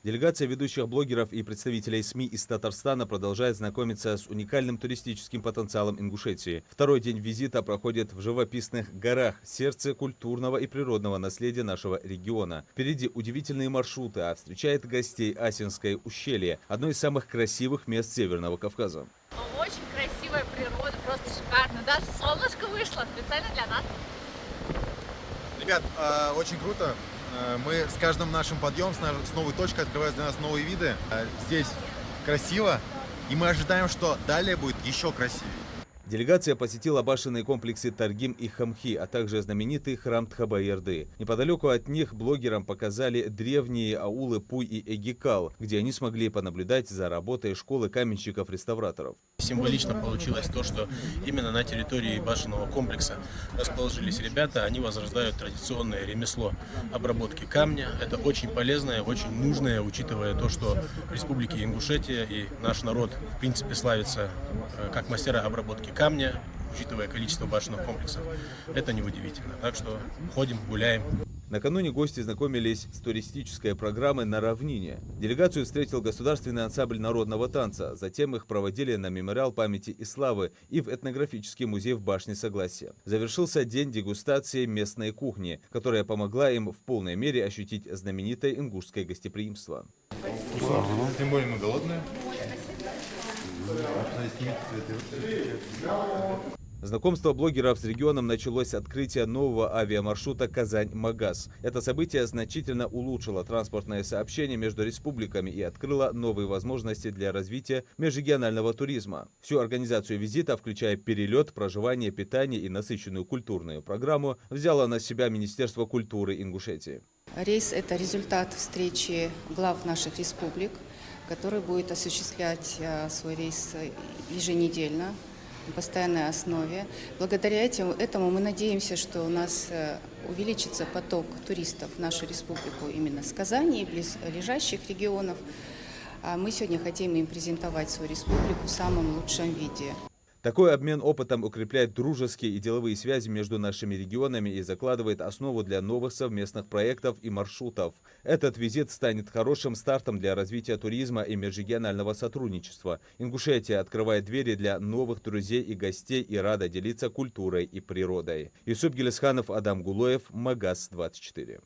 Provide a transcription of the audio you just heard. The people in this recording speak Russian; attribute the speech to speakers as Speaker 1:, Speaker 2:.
Speaker 1: Делегация ведущих блогеров и представителей СМИ из Татарстана продолжает знакомиться с уникальным туристическим потенциалом Ингушетии. Второй день визита проходит в живописных горах, сердце культурного и природного наследия нашего региона. Впереди удивительные маршруты, а встречает гостей Асинское ущелье, одно из самых красивых мест Северного Кавказа.
Speaker 2: Очень красивая природа, просто шикарно. Даже солнышко вышло специально для нас.
Speaker 3: Ребят, очень круто. Мы с каждым нашим подъемом, с новой точкой открываются для нас новые виды. Здесь красиво, и мы ожидаем, что далее будет еще красивее.
Speaker 1: Делегация посетила башенные комплексы Таргим и Хамхи, а также знаменитый храм Тхабаерды. Неподалеку от них блогерам показали древние аулы Пуй и Эгикал, где они смогли понаблюдать за работой школы каменщиков-реставраторов.
Speaker 4: Символично получилось то, что именно на территории башенного комплекса расположились ребята, они возрождают традиционное ремесло обработки камня. Это очень полезное, очень нужное, учитывая то, что в Республике Ингушетия и наш народ в принципе славится как мастера обработки камня, учитывая количество башенных комплексов. Это неудивительно. Так что ходим, гуляем.
Speaker 1: Накануне гости знакомились с туристической программой на равнине. Делегацию встретил государственный ансамбль народного танца. Затем их проводили на мемориал памяти и славы и в этнографический музей в Башне Согласия. Завершился день дегустации местной кухни, которая помогла им в полной мере ощутить знаменитое ингушское гостеприимство.
Speaker 3: Тем более мы голодные.
Speaker 1: Знакомство блогеров с регионом началось с открытия нового авиамаршрута Казань-Магаз. Это событие значительно улучшило транспортное сообщение между республиками и открыло новые возможности для развития межрегионального туризма. Всю организацию визита, включая перелет, проживание, питание и насыщенную культурную программу, взяло на себя Министерство культуры Ингушетии.
Speaker 5: Рейс – это результат встречи глав наших республик, который будет осуществлять свой рейс еженедельно, на постоянной основе. Благодаря этому мы надеемся, что у нас увеличится поток туристов в нашу республику именно с Казани и близлежащих регионов. А мы сегодня хотим им презентовать свою республику в самом лучшем виде.
Speaker 1: Такой обмен опытом укрепляет дружеские и деловые связи между нашими регионами и закладывает основу для новых совместных проектов и маршрутов. Этот визит станет хорошим стартом для развития туризма и межрегионального сотрудничества. Ингушетия открывает двери для новых друзей и гостей и рада делиться культурой и природой. Юсуп Гелесханов, Адам Гулоев, Магаз 24.